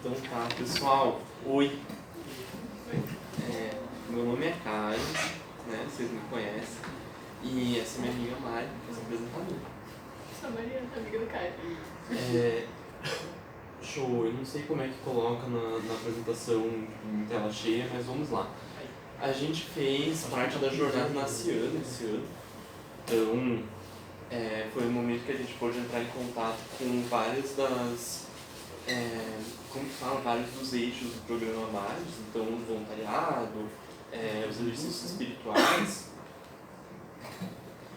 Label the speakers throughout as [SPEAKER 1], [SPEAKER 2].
[SPEAKER 1] Então tá, pessoal, oi. Meu nome é Caio, né? Vocês me conhecem. E essa é minha amiga Mari, que é apresentadora.
[SPEAKER 2] Sou a Maria, amiga do Caio.
[SPEAKER 1] Show, eu não sei como é que coloca na apresentação em tela cheia, mas vamos lá. A gente fez parte da jornada Naciano esse ano. Então, foi um momento que a gente pôde entrar em contato com várias das... vários dos eixos do programa Mais, então o voluntariado, os exercícios espirituais.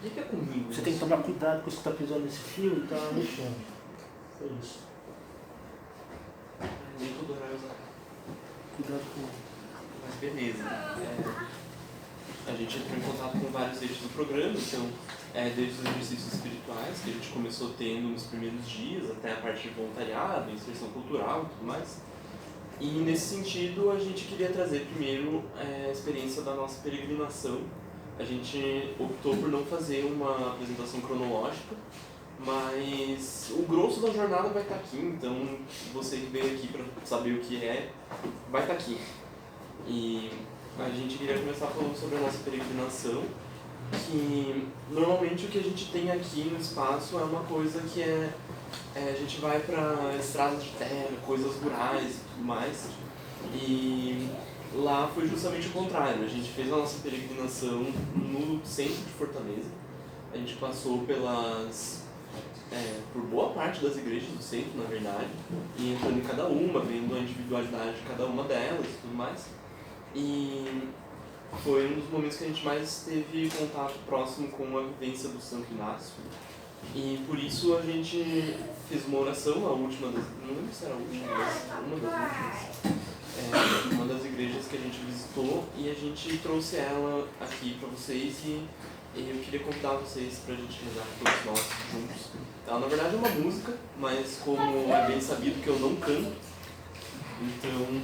[SPEAKER 1] O que é comigo?
[SPEAKER 3] Você tem que tomar cuidado com você está pisando nesse fio e tá mexendo. Foi isso.
[SPEAKER 1] Nem todo horário usar.
[SPEAKER 3] Cuidado com...
[SPEAKER 1] Mas beleza. A gente entrou em contato com vários eixos do programa, então desde os exercícios espirituais que a gente começou tendo nos primeiros dias, até a parte de voluntariado, inserção cultural e tudo mais. E nesse sentido a gente queria trazer primeiro a experiência da nossa peregrinação. A gente optou por não fazer uma apresentação cronológica, mas o grosso da jornada vai estar aqui, então você que veio aqui para saber o que vai estar aqui. E a gente queria começar falando sobre a nossa peregrinação, que normalmente o que a gente tem aqui no espaço é uma coisa que a gente vai para estradas de terra, coisas rurais e tudo mais, e lá foi justamente o contrário. A gente fez a nossa peregrinação no centro de Fortaleza. A gente passou por boa parte das igrejas do centro, na verdade, e entrando em cada uma, vendo a individualidade de cada uma delas e tudo mais. E foi um dos momentos que a gente mais teve contato próximo com a vivência do Santo Inácio. E por isso a gente fez uma oração, a última das... não lembro se era a última, mas uma das últimas. Uma das igrejas que a gente visitou, e a gente trouxe ela aqui para vocês, e eu queria convidar vocês para a gente rezar todos nós juntos. Ela na verdade é uma música, mas como é bem sabido que eu não canto, então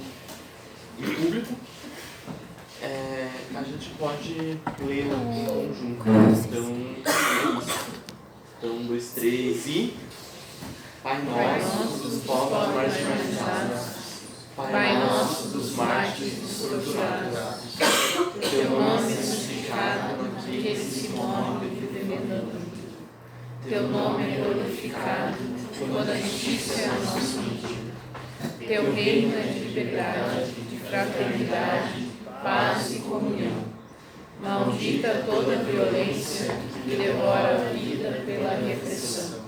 [SPEAKER 1] em público, a gente pode ler em conjunto. Então é isso. Então 1, 2, 3 e... Pai nosso dos povos marginalizados, Pai nosso dos mártires torturados, teu nome é santificado naqueles que se movem defendendo. Teu nome é glorificado, toda justiça é a nossa medida. Teu reino é de liberdade, de fraternidade, paz e comunhão. Maldita toda violência que devora a vida pela repressão.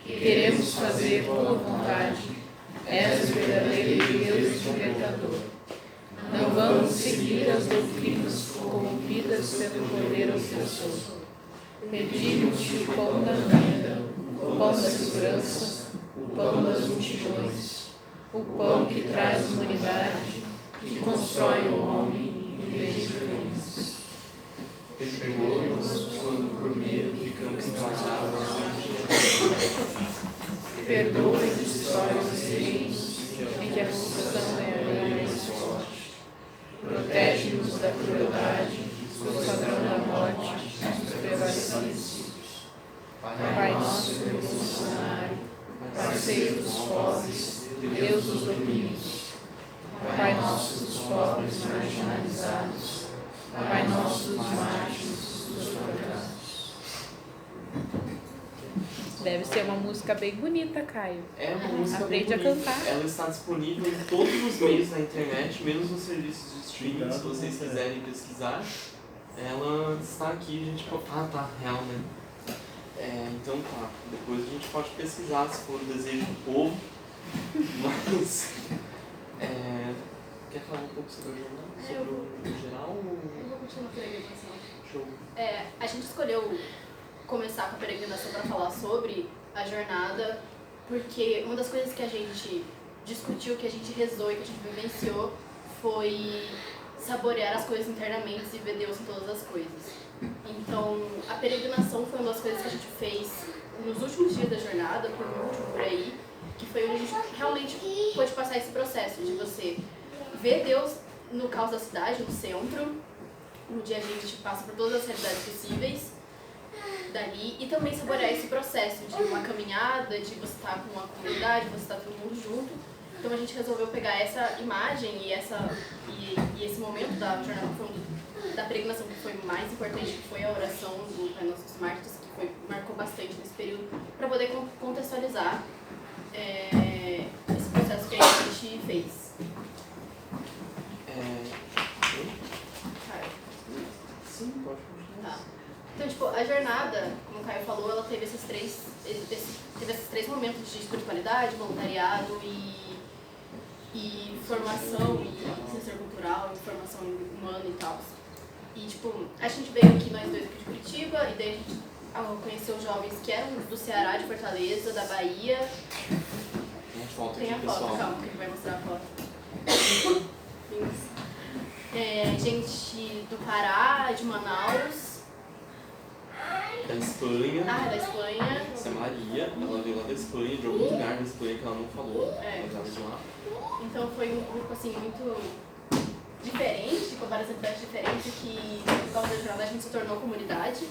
[SPEAKER 1] Queremos fazer tua vontade. És o verdadeiro Deus e libertador. Não vamos seguir as doutrinas corrompidas pelo poder opressor. Pedimos-te o pão da vida, o pão da segurança, o pão das multidões, o pão que traz humanidade, que constrói o homem em vez de violência. Perdoa-nos quando por medo ficamos enclausurados. Perdoa e destrói os reinos em que a corrupção é a lei mais forte. Protege-nos da crueldade, do padrão da morte, dos prevalecidos. Pai nosso revolucionário, parceiro dos pobres, Deus dos oprimidos. Pai nosso dos pobres marginalizados, Pai nosso dos mártires, dos torturados.
[SPEAKER 2] Deve ser uma música bem bonita, Caio.
[SPEAKER 1] É uma música
[SPEAKER 2] Aprende
[SPEAKER 1] bem
[SPEAKER 2] a
[SPEAKER 1] bonita.
[SPEAKER 2] cantar.
[SPEAKER 1] Ela está disponível em todos os meios da internet, menos nos serviços de streaming, se vocês quiserem pesquisar. Ela está aqui, a gente pode... tá, real, né? Então tá, depois a gente pode pesquisar se for o desejo do povo. Mas... quer falar um pouco sobre o jornal? Sobre o geral?
[SPEAKER 4] Eu vou continuar a peregrinação.
[SPEAKER 1] Show.
[SPEAKER 4] A gente escolheu começar com a peregrinação para falar sobre a jornada, porque uma das coisas que a gente discutiu, que a gente rezou e que a gente vivenciou foi saborear as coisas internamente e ver Deus em todas as coisas. Então, a peregrinação foi uma das coisas que a gente fez nos últimos dias da jornada, por último, por aí, que foi onde a gente realmente pôde passar esse processo de você ver Deus no caos da cidade, no centro, onde a gente passa por todas as realidades possíveis dali, e também saborear esse processo de uma caminhada, de você estar com uma comunidade, você estar todo mundo junto, Então a gente resolveu pegar essa imagem e esse momento da jornada da peregrinação, que foi mais importante, que foi a oração do Pai Nosso dos Mártires, que marcou bastante nesse período, para poder contextualizar esse processo que a gente fez.
[SPEAKER 1] Sim, pode continuar.
[SPEAKER 4] Tá. Então, tipo, a jornada, como o Caio falou, ela teve esses três momentos de espiritualidade, voluntariado e formação, e sensor cultural, e formação humana e tal. E, tipo, a gente veio aqui, nós dois aqui de Curitiba, e daí a gente conheceu jovens que eram do Ceará, de Fortaleza, da Bahia. Tem a foto, calma, que ele vai mostrar a foto. Gente do Pará, de Manaus.
[SPEAKER 1] Da Espanha.
[SPEAKER 4] Da Espanha.
[SPEAKER 1] Essa é Maria, ela veio lá da Espanha, de algum lugar da Espanha que ela não falou, mas ela é de lá.
[SPEAKER 4] Então foi um grupo assim muito diferente, com várias atividades diferentes, que por causa da jornada a gente se tornou comunidade.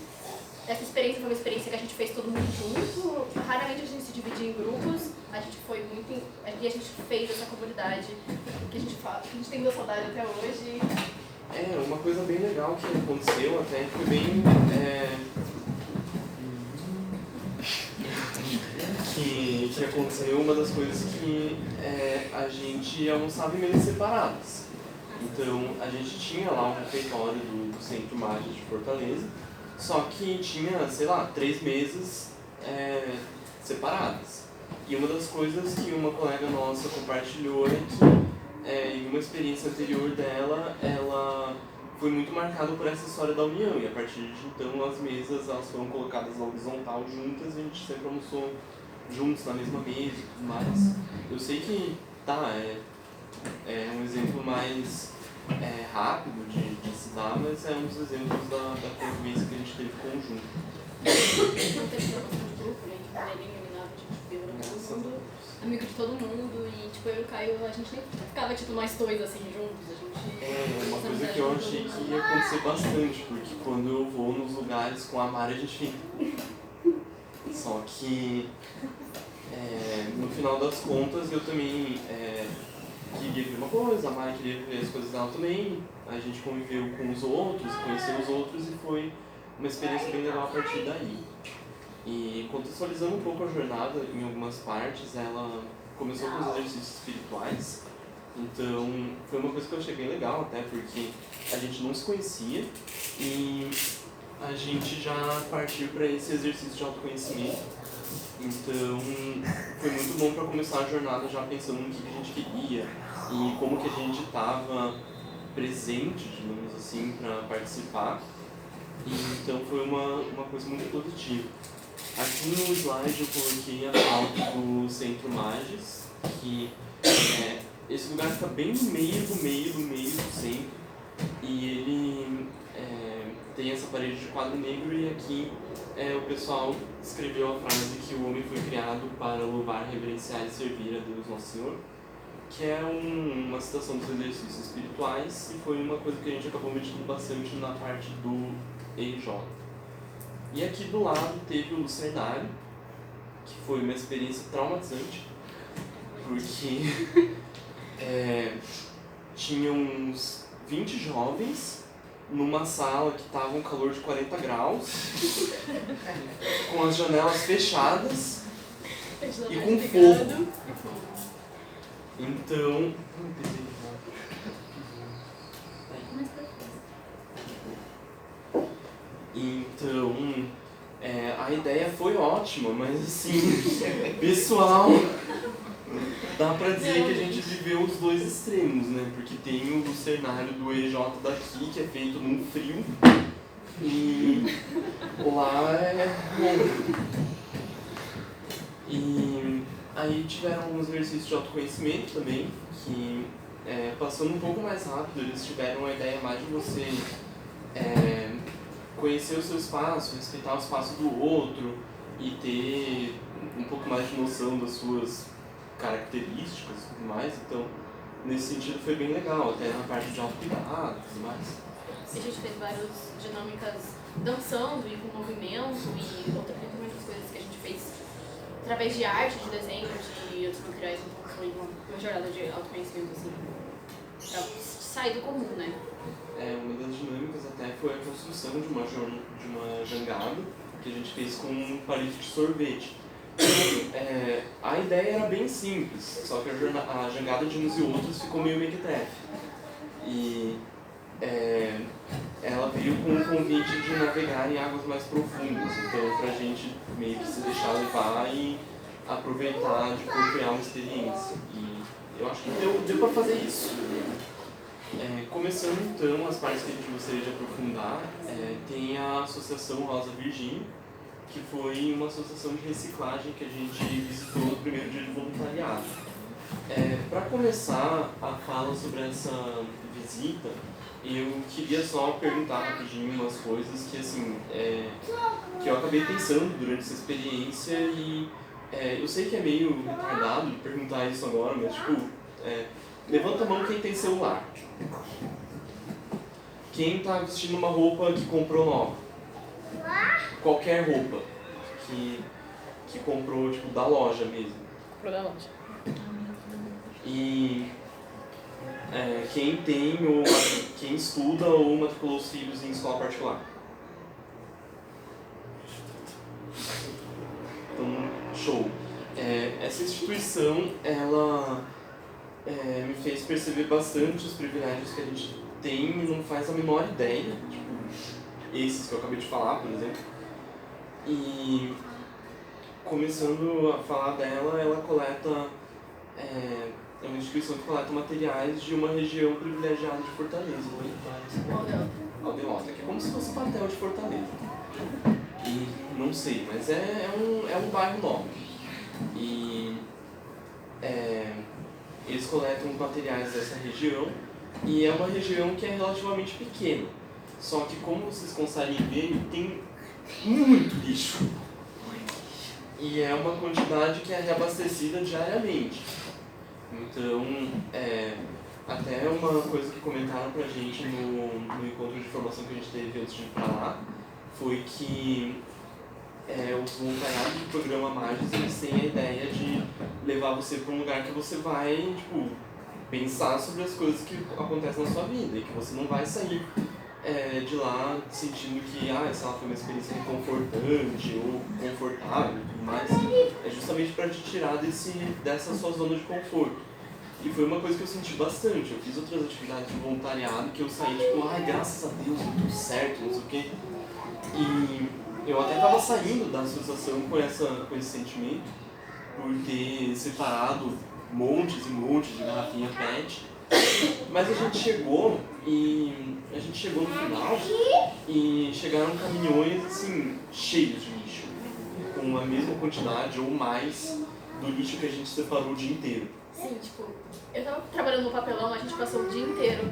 [SPEAKER 4] Essa experiência foi uma experiência que a gente fez todo mundo junto, raramente a gente se dividia em grupos, a gente foi muito, e a gente fez essa comunidade que a gente fala, que a gente tem muita saudade até hoje.
[SPEAKER 1] Uma coisa bem legal que aconteceu até, foi bem, que aconteceu, uma das coisas que a gente almoçava em mesas separadas. Então, a gente tinha lá um refeitório do Centro Mágico de Fortaleza, só que tinha, sei lá, 3 mesas separadas. E uma das coisas que uma colega nossa compartilhou é que, em uma experiência anterior dela, ela foi muito marcada por essa história da união. E a partir de então, as mesas elas foram colocadas na horizontal juntas, e a gente sempre almoçou juntos na mesma mesa e tudo mais. Eu sei que é um exemplo mais rápido de se dar, mas é um dos exemplos da convivência que a gente teve conjunto.
[SPEAKER 4] Não teve formação de grupo, nem de panelinha, nem nada, a gente virou todo mundo, amigo de todo mundo, e tipo, eu e o Caio, a gente nem ficava tipo nós dois assim juntos, a gente...
[SPEAKER 1] Uma coisa que eu achei que ia acontecer bastante, porque quando eu vou nos lugares com a Mari a gente fica. Só que no final das contas eu também queria ver uma coisa, a Mari queria ver as coisas dela também, a gente conviveu com os outros, conheceu os outros e foi uma experiência bem legal a partir daí. E contextualizando um pouco a jornada, em algumas partes, ela começou com os exercícios espirituais, então foi uma coisa que eu achei bem legal até, porque a gente não se conhecia e a gente já partiu para esse exercício de autoconhecimento. Então, foi muito bom para começar a jornada já pensando no que a gente queria e como que a gente estava presente, digamos assim, para participar. E, então, foi uma coisa muito positiva. Aqui no slide eu coloquei a foto do Centro Magis, que esse lugar fica bem no meio do centro, e ele tem essa parede de quadro negro, e aqui o pessoal escreveu a frase que o homem foi criado para louvar, reverenciar e servir a Deus Nosso Senhor, que é uma citação dos exercícios espirituais, e foi uma coisa que a gente acabou meditando bastante na parte do EJ. E aqui do lado teve o Lucernário, que foi uma experiência traumatizante, porque tinha uns 20 jovens numa sala que estava um calor de 40 graus, com as janelas fechadas e com fogo. Então... Então, a ideia foi ótima, mas assim, pessoal, dá pra dizer que a gente viveu os dois extremos, né? Porque tem o lucernário do EJ daqui, que é feito num frio, e lá é bom. E aí tiveram alguns exercícios de autoconhecimento também, que passando um pouco mais rápido, eles tiveram a ideia mais de você conhecer o seu espaço, respeitar o espaço do outro e ter um pouco mais de noção das suas características e tudo mais. Então, nesse sentido foi bem legal, até na parte de autocuidado e tudo mais.
[SPEAKER 4] A gente fez várias dinâmicas dançando e com movimento e muitas coisas que a gente fez através de arte, de desenho, de outros materiais, então foi uma jornada de autoconhecimento, assim, pra sair do comum, né?
[SPEAKER 1] Uma das dinâmicas até foi a construção de uma jangada que a gente fez com um palito de sorvete. A ideia era bem simples, só que a jangada de uns e outros ficou meio mequetrefe. E ela veio com o convite de navegar em águas mais profundas, então pra gente meio que se deixar levar e aproveitar de co-criar uma experiência. E eu acho que deu pra fazer isso. Começando então as partes que a gente gostaria de aprofundar, tem a Associação Rosa Virgínia, que foi uma associação de reciclagem que a gente visitou no primeiro dia de voluntariado. Para começar a fala sobre essa visita, eu queria só perguntar rapidinho umas coisas que, assim, que eu acabei pensando durante essa experiência e eu sei que é meio retardado de perguntar isso agora, mas tipo, levanta a mão quem tem celular. Quem tá vestindo uma roupa que comprou nova? Qualquer roupa que comprou, tipo, da loja mesmo.
[SPEAKER 2] Comprou da loja.
[SPEAKER 1] E quem tem ou quem estuda ou matriculou os filhos em escola particular. Então, show. Essa instituição, ela me fez perceber bastante os privilégios que a gente tem e não faz a menor ideia, tipo, esses que eu acabei de falar, por exemplo. E começando a falar dela, ela coleta, é uma instituição que coleta materiais de uma região privilegiada de Fortaleza. Aldeota, que é como se fosse Patel de Fortaleza. E não sei, mas é um bairro nobre. E eles coletam os materiais dessa região e é uma região que é relativamente pequena. Só que, como vocês conseguem ver, tem muito lixo. E é uma quantidade que é reabastecida diariamente. Então, até uma coisa que comentaram pra gente no encontro de formação que a gente teve antes de ir pra lá, foi que os voluntariados do programa Magis, eles têm a ideia de levar você para um lugar que você vai, tipo, pensar sobre as coisas que acontecem na sua vida e que você não vai sair de lá sentindo que, sei lá, foi uma experiência reconfortante ou confortável e tudo mais. É justamente para te tirar dessa sua zona de conforto. E foi uma coisa que eu senti bastante. Eu fiz outras atividades de voluntariado que eu saí, tipo, graças a Deus, deu tudo certo, não sei o quê. E eu até estava saindo da associação com esse sentimento, por ter separado montes e montes de garrafinha PET. Mas a gente chegou no final e chegaram caminhões assim, cheios de lixo, com a mesma quantidade ou mais do lixo que a gente separou o dia inteiro.
[SPEAKER 4] Sim, tipo, eu tava trabalhando no papelão, a gente passou o dia inteiro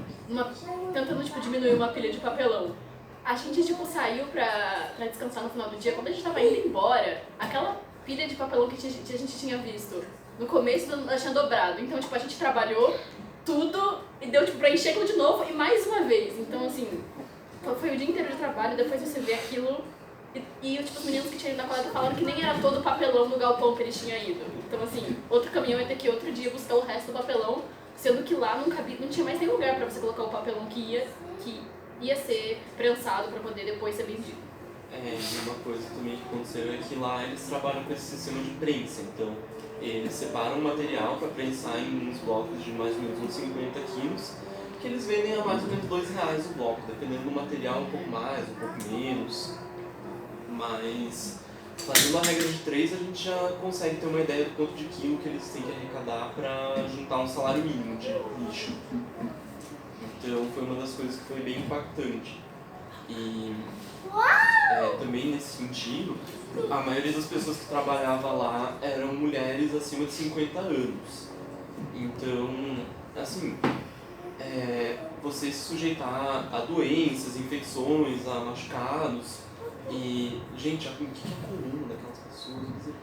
[SPEAKER 4] tentando diminuir uma pilha de papelão. A gente saiu pra descansar no final do dia. Quando a gente tava indo embora, aquela pilha de papelão que a gente tinha visto no começo ela tinha dobrado. Então, a gente trabalhou tudo e deu pra encher aquilo de novo e mais uma vez. Então, assim, foi o dia inteiro de trabalho, depois você vê aquilo e os meninos que tinham ido na coleta falaram que nem era todo o papelão no galpão que eles tinham ido. Então, assim, outro caminhão ia ter que ir outro dia buscar o resto do papelão, sendo que lá não tinha mais nem lugar pra você colocar o papelão que ia ser prensado para poder depois ser vendido.
[SPEAKER 1] E uma coisa também que aconteceu é que lá eles trabalham com esse sistema de prensa, então eles separam o material para prensar em uns blocos de mais ou menos uns 50 quilos, que eles vendem a mais ou menos R$2 o bloco, dependendo do material um pouco mais, um pouco menos, mas fazendo a regra de 3 a gente já consegue ter uma ideia do quanto de quilo que eles têm que arrecadar para juntar um salário mínimo de lixo. Então foi uma das coisas que foi bem impactante. E também nesse sentido, a maioria das pessoas que trabalhavam lá eram mulheres acima de 50 anos. Então, assim, você se sujeitar a doenças, infecções, a machucados. E, gente, o que é a coluna daquelas pessoas?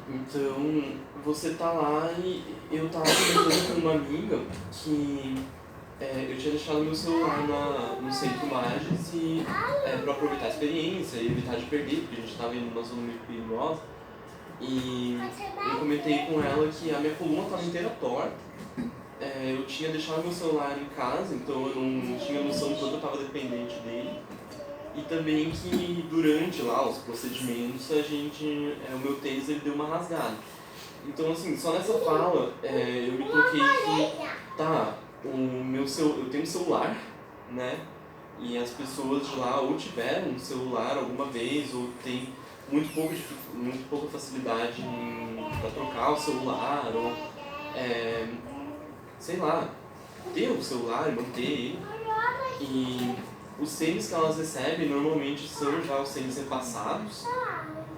[SPEAKER 1] Então, você tá lá e eu tava comentando com uma amiga que eu tinha deixado meu celular no Centro Magis e pra aproveitar a experiência e evitar de perder, porque a gente tava indo numa zona muito perigosa. E eu comentei com ela que a minha coluna estava inteira torta. Eu tinha deixado meu celular em casa, então eu não tinha noção de quanto eu estava dependente dele. E também que durante lá os procedimentos o meu tênis ele deu uma rasgada. Então assim, só nessa fala eu me toquei que eu tenho um celular, né? E as pessoas de lá ou tiveram um celular alguma vez ou tem muito pouca facilidade para trocar o celular ou sei lá, ter o celular e manter ele. E os tênis que elas recebem normalmente são já os tênis repassados.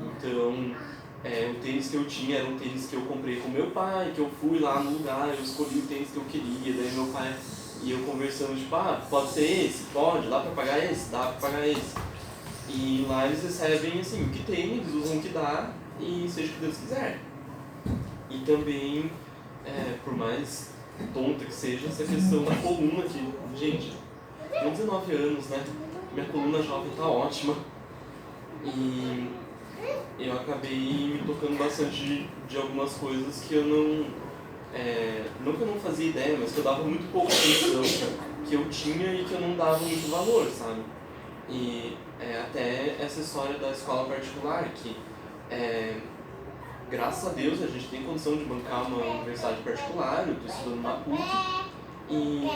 [SPEAKER 1] Então, o tênis que eu tinha era um tênis que eu comprei com meu pai, que eu fui lá no lugar, eu escolhi o tênis que eu queria, daí meu pai e eu conversando, tipo, pode ser esse? Pode, dá pra pagar esse? Dá pra pagar esse. E lá eles recebem, assim, o que tem, eles usam o que dá e seja o que Deus quiser. E também, por mais tonta que seja, essa questão da coluna que, gente, tenho 19 anos, né? Minha coluna jovem tá ótima. E eu acabei me tocando bastante de algumas coisas que eu não que eu não fazia ideia, mas que eu dava muito pouca atenção que eu tinha e que eu não dava muito valor, sabe? E até essa história da escola particular, que graças a Deus a gente tem condição de bancar uma universidade particular, eu estou estudando na PUC, e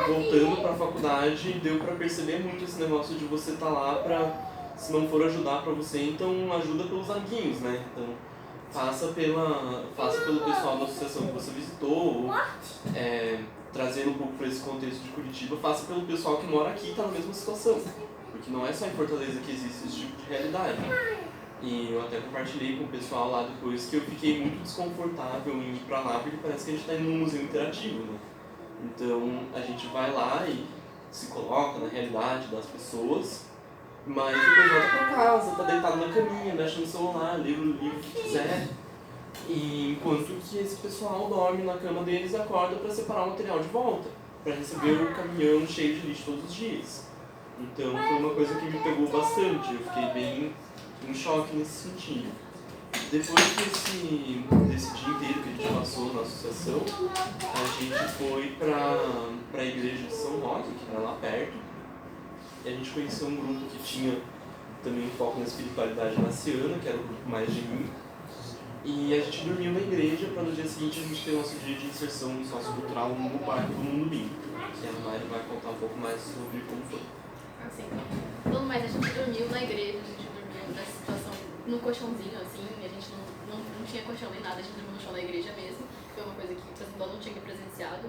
[SPEAKER 1] voltando para a faculdade deu para perceber muito esse negócio de você estar lá para, se não for ajudar para você, então ajuda pelos amiguinhos, né? Então faça pelo pessoal da associação que você visitou, ou trazendo um pouco para esse contexto de Curitiba, faça pelo pessoal que mora aqui e está na mesma situação, porque não é só em Fortaleza que existe esse tipo de realidade. E eu até compartilhei com o pessoal lá depois que eu fiquei muito desconfortável em ir pra lá, porque parece que a gente está indo num museu interativo, né? Então a gente vai lá e se coloca na realidade das pessoas, mas depois volta pra casa, tá deitado na caminha, mexe no celular, lê o livro que quiser. E enquanto que esse pessoal dorme na cama deles e acorda para separar o material de volta, para receber o caminhão cheio de lixo todos os dias. Então foi uma coisa que me pegou bastante, eu fiquei bem em choque nesse sentido. Depois desse dia inteiro que a gente passou na associação, a gente foi para a igreja de São Roque, que era lá perto, e a gente conheceu um grupo que tinha também um foco na espiritualidade marciana, que era o grupo mais de mim, e a gente dormiu na igreja para no dia seguinte a gente ter o nosso dia de inserção sociocultural no bairro do Mundo, que a Mari vai contar um pouco mais sobre como foi.
[SPEAKER 4] Assim, então, mas a gente dormiu na igreja, a gente dormiu nessa situação, num colchãozinho assim, a gente não tinha colchão nem nada, a gente dormiu no chão da igreja mesmo, foi uma coisa que, por exemplo, eu não tinha presenciado.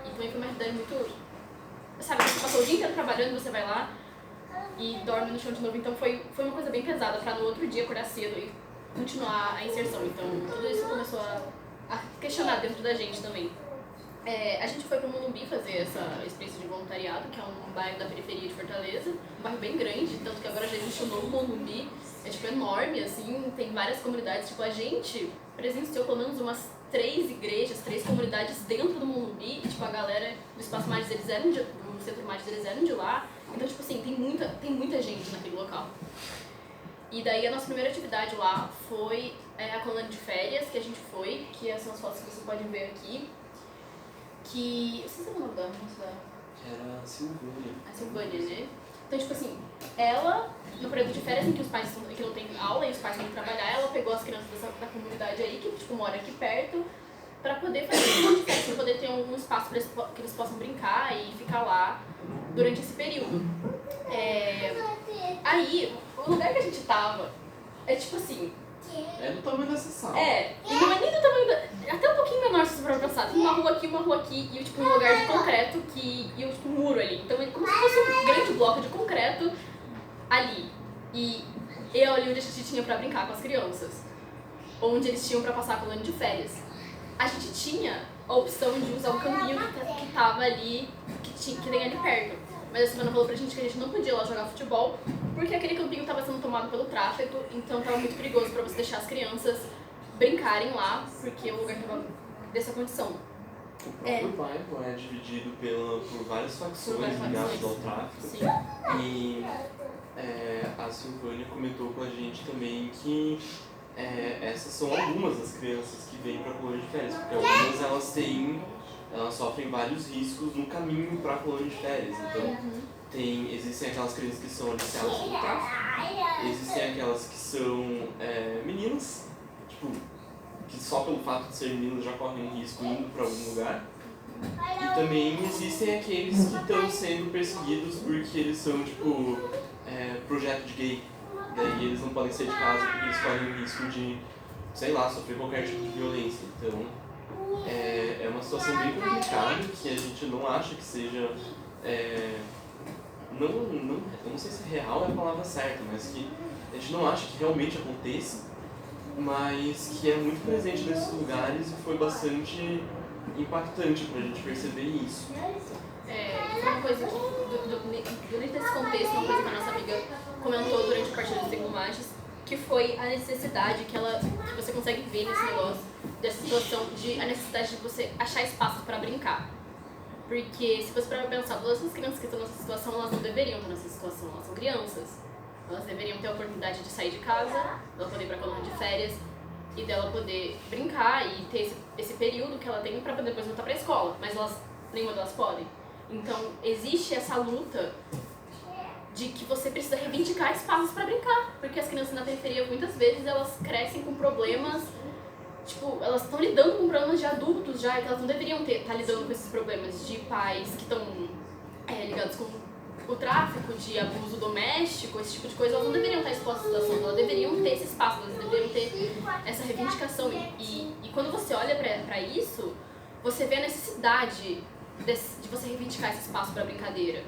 [SPEAKER 4] E também foi uma realidade muito... Sabe, você passou o dia inteiro trabalhando, você vai lá e dorme no chão de novo, então foi uma coisa bem pesada pra no outro dia acordar cedo e continuar a inserção. Então tudo isso começou a questionar dentro da gente também. A gente foi para o Morumbi fazer essa experiência de voluntariado, que é um bairro da periferia de Fortaleza, um bairro bem grande, tanto que agora já existe um novo Morumbi, é tipo enorme, assim, tem várias comunidades, tipo a gente presenciou pelo menos umas 3 igrejas, 3 comunidades dentro do Morumbi, e tipo a galera do Espaço Magis, eles eram do Centro Magis, eles eram de lá, então tipo assim, tem muita gente naquele local. E daí a nossa primeira atividade lá foi a colônia de férias que a gente foi, que são as fotos que vocês podem ver aqui. Que... Eu sei se é o nome da moça.
[SPEAKER 1] Era a Silvânia.
[SPEAKER 4] A Silvânia, né? Então, tipo assim, ela, no período de férias em que os pais que não tem aula e os pais vão trabalhar, ela pegou as crianças da comunidade aí, que tipo, mora aqui perto, pra poder fazer um de festa, pra poder ter um espaço pra que eles possam brincar e ficar lá durante esse período. Aí, o lugar que a gente tava é tipo assim...
[SPEAKER 1] É do tamanho dessa sala.
[SPEAKER 4] E não é nem do tamanho até um pouquinho menor se você for pensar. Tem uma rua aqui e tipo, um lugar de concreto e tipo, um muro ali. Então é como se fosse um grande bloco de concreto ali. E eu ali onde a gente tinha pra brincar com as crianças. Onde eles tinham pra passar a colônia de férias. A gente tinha a opção de usar o campinho que tava ali, que tem ali perto. Mas a Silvana falou pra gente que a gente não podia ir lá jogar futebol, porque aquele campinho estava sendo tomado pelo tráfego, então estava muito perigoso para você deixar as crianças brincarem lá, porque o lugar estava dessa condição.
[SPEAKER 1] O próprio bairro é dividido por várias facções ligadas ao tráfico.
[SPEAKER 4] Sim.
[SPEAKER 1] E a Silvânia comentou com a gente também que essas são algumas das crianças que vêm para a colônia de férias, porque algumas elas sofrem vários riscos no caminho para a colônia de férias. Então, existem aquelas crianças que são aliciadas pelo tráfico, existem aquelas que são meninas, tipo, que só pelo fato de ser meninas já correm um risco indo para algum lugar. E também existem aqueles que estão sendo perseguidos porque eles são, tipo, projeto de gay. Daí eles não podem sair de casa porque eles correm o risco de, sei lá, sofrer qualquer tipo de violência. Então, é uma situação bem complicada que a gente não acha que seja... eu não sei se real é a palavra certa, mas que a gente não acha que realmente aconteça, mas que é muito presente nesses lugares e foi bastante impactante pra gente perceber isso.
[SPEAKER 4] Uma coisa que, durante esse contexto, uma coisa que a nossa amiga comentou durante o partilho do Segundo Machos, que foi a necessidade que você consegue ver nesse negócio, dessa situação, a necessidade de você achar espaços para brincar. Porque se você parar pra pensar, todas as crianças que estão nessa situação, elas não deveriam estar nessa situação, elas são crianças. Elas deveriam ter a oportunidade de sair de casa, dela poder ir pra colônia de férias, e dela poder brincar e ter esse período que ela tem pra depois voltar pra escola, mas nenhuma delas podem. Então, existe essa luta de que você precisa reivindicar espaços pra brincar, porque as crianças na periferia, muitas vezes, elas crescem com problemas, tipo, elas estão lidando com problemas de adultos já, que elas não deveriam estar lidando com esses problemas de pais que estão ligados com o tráfico, de abuso doméstico, esse tipo de coisa. Elas não deveriam estar expostas à situação, elas deveriam ter esse espaço, elas deveriam ter essa reivindicação. E quando você olha pra isso, você vê a necessidade de você reivindicar esse espaço pra brincadeira,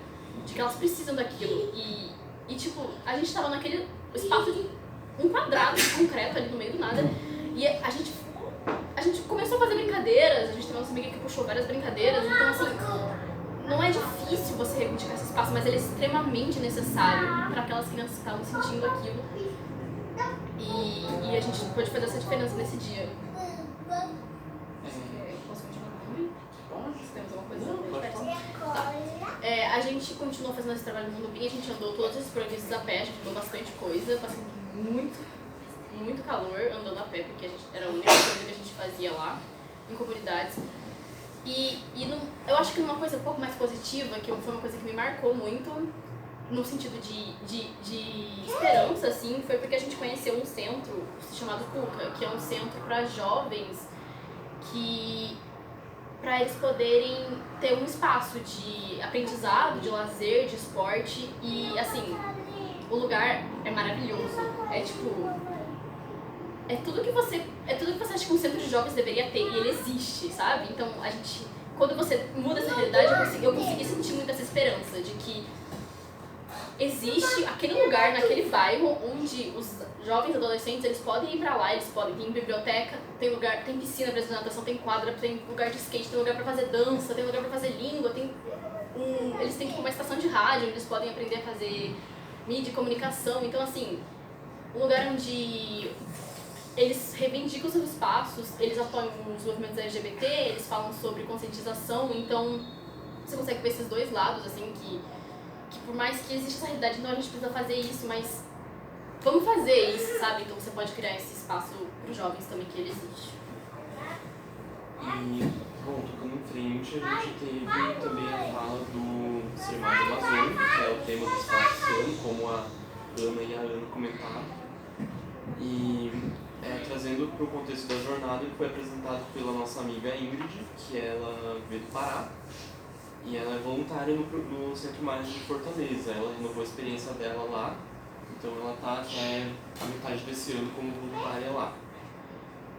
[SPEAKER 4] de que elas precisam daquilo. E tipo, a gente tava naquele espaço de um quadrado de concreto ali no meio do nada, e a gente começou a fazer brincadeiras, a gente teve uma amiga que puxou várias brincadeiras, então assim, não é difícil você reivindicar esse espaço, mas ele é extremamente necessário para aquelas crianças que estavam sentindo aquilo. E a gente pôde fazer essa diferença nesse dia. Posso continuar? Se temos alguma coisa? Tá. A gente continuou fazendo esse trabalho no Mundo Bim, a gente andou todos esses projetos a pé, a gente andou bastante coisa, passando muito calor andando a pé, porque era a única coisa que a gente fazia lá, em comunidades. Eu acho que uma coisa um pouco mais positiva, que foi uma coisa que me marcou muito, no sentido de esperança, assim, foi porque a gente conheceu um centro chamado Cuca, que é um centro para jovens para eles poderem ter um espaço de aprendizado, de lazer, de esporte, e assim, o lugar é maravilhoso, é tudo que você acha que um centro de jovens deveria ter, e ele existe, sabe? Então, quando você muda essa realidade, eu consegui sentir muito essa esperança de que existe aquele lugar, naquele bairro, onde os jovens adolescentes, eles podem ir pra lá, eles podem ter biblioteca, tem piscina pra natação, tem quadra, tem lugar de skate, tem lugar pra fazer dança, tem lugar pra fazer língua, eles têm uma estação de rádio, onde eles podem aprender a fazer mídia e comunicação. Então, assim, um lugar onde eles reivindicam seus espaços, eles apoiam os movimentos LGBT, eles falam sobre conscientização, então você consegue ver esses dois lados, assim, que por mais que exista essa realidade, não, a gente precisa fazer isso, mas vamos fazer isso, sabe? Então você pode criar esse espaço para os jovens também, que ele existe.
[SPEAKER 1] E, bom, tocando em frente, a gente teve também a fala do Ser Mais Amazônico, que é o tema do espaço esse ano, como a Ana e a Ana comentaram. E trazendo para o contexto da jornada, que foi apresentado pela nossa amiga Ingrid, que ela veio do Pará, e ela é voluntária no Centro Mágico de Fortaleza. Ela renovou a experiência dela lá, então ela está até a metade desse ano como voluntária lá.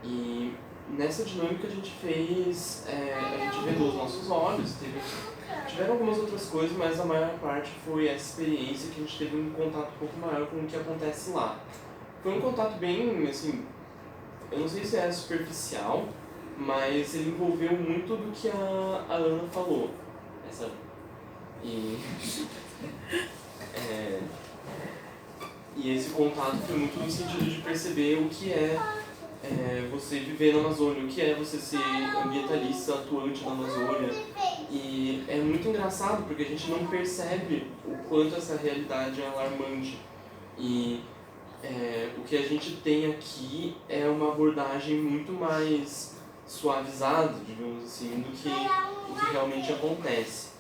[SPEAKER 1] E nessa dinâmica a gente fez, a gente vendou os nossos olhos, tiveram algumas outras coisas, mas a maior parte foi essa experiência que a gente teve um contato um pouco maior com o que acontece lá. Foi um contato bem, assim, eu não sei se é superficial, mas ele envolveu muito do que a Ana falou. E esse contato foi muito no sentido de perceber o que é você viver na Amazônia, o que é você ser ambientalista, atuante na Amazônia. E é muito engraçado porque a gente não percebe o quanto essa realidade é alarmante. E o que a gente tem aqui é uma abordagem muito mais suavizada, digamos assim, do que o que realmente acontece.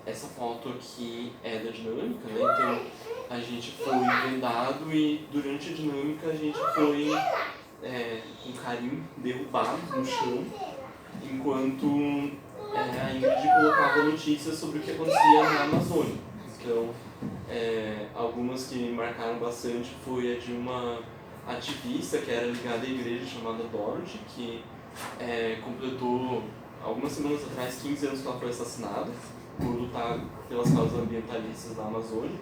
[SPEAKER 1] Essa foto aqui é da dinâmica, né? Então a gente foi vendado e durante a dinâmica a gente foi com carinho derrubado no chão, enquanto a Ingrid colocava notícias sobre o que acontecia na Amazônia. Então, algumas que me marcaram bastante foi a de uma ativista que era ligada à igreja chamada Dorothy, que completou algumas semanas atrás 15 anos que ela foi assassinada por lutar pelas causas ambientalistas da Amazônia.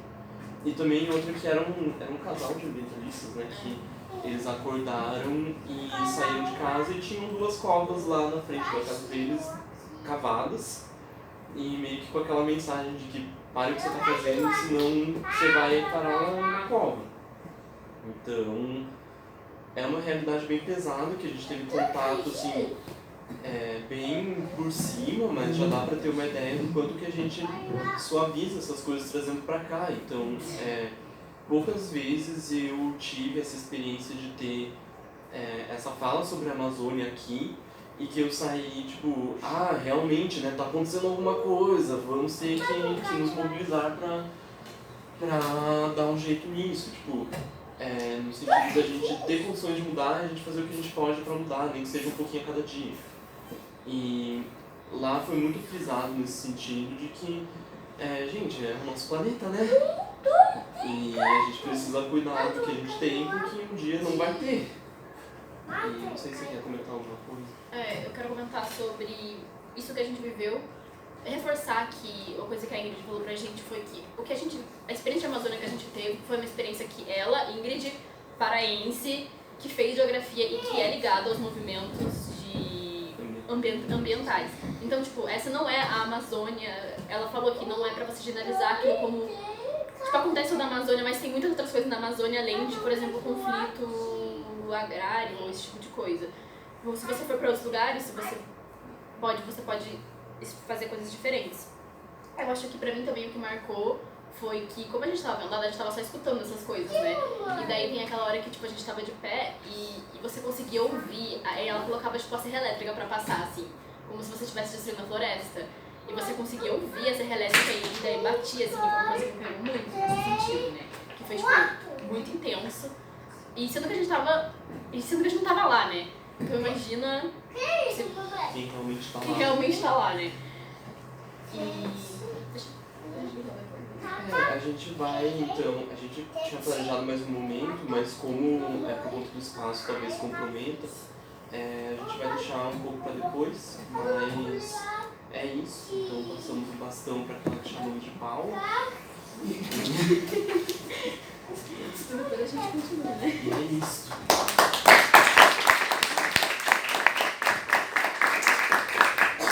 [SPEAKER 1] E também outra que era um casal de ambientalistas, né, que eles acordaram e saíram de casa e tinham 2 covas lá na frente da casa deles, cavadas, e meio que com aquela mensagem de que pare o que você está fazendo, senão você vai parar lá na cova. Então, é uma realidade bem pesada, que a gente teve contato, assim, bem por cima, mas já dá para ter uma ideia do quanto que a gente suaviza essas coisas trazendo para cá. Então, poucas vezes eu tive essa experiência de ter essa fala sobre a Amazônia aqui e que eu saí, tipo, realmente, né, tá acontecendo alguma coisa, vamos ter que nos mobilizar pra dar um jeito nisso, tipo, no sentido da gente ter condições de mudar, a gente fazer o que a gente pode pra mudar, nem que seja um pouquinho a cada dia. E lá foi muito frisado nesse sentido de que, gente, é o nosso planeta, né? E a gente precisa cuidar do que a gente tem, porque um dia não vai ter. E não sei se você quer comentar alguma coisa.
[SPEAKER 4] Eu quero comentar sobre isso que a gente viveu. Reforçar que a coisa que a Ingrid falou pra gente foi que a experiência de Amazônia que a gente teve foi uma experiência que ela, Ingrid, paraense, que fez geografia e que é ligada aos movimentos ambientais. Então, tipo, essa não é a Amazônia. Ela falou que não é pra você generalizar aquilo como... Tipo, acontece na Amazônia, mas tem muitas outras coisas na Amazônia, além de, por exemplo, conflito agrário ou esse tipo de coisa. Então, se você for para outros lugares, você pode fazer coisas diferentes. Eu acho que pra mim também o que marcou foi que, como a gente tava andando, a gente tava só escutando essas coisas, né? E daí tem aquela hora que, tipo, a gente tava de pé e você conseguia ouvir, aí ela colocava, tipo, a serra elétrica pra passar, assim, como se você estivesse destruindo a floresta. E você conseguia ouvir a serra elétrica e daí batia, assim, uma coisa que me pegou muito nesse sentido, né? Que foi, tipo, muito intenso. E sendo que a gente não tava lá, né? Então imagina
[SPEAKER 1] Quem realmente tá lá.
[SPEAKER 4] quem realmente tá lá, né?
[SPEAKER 1] A gente vai, então, a gente tinha planejado mais um momento, mas como por conta do espaço talvez comprometa, a gente vai deixar um pouco para depois, mas é isso. Então passamos o bastão para aquela que chamamos de Paula.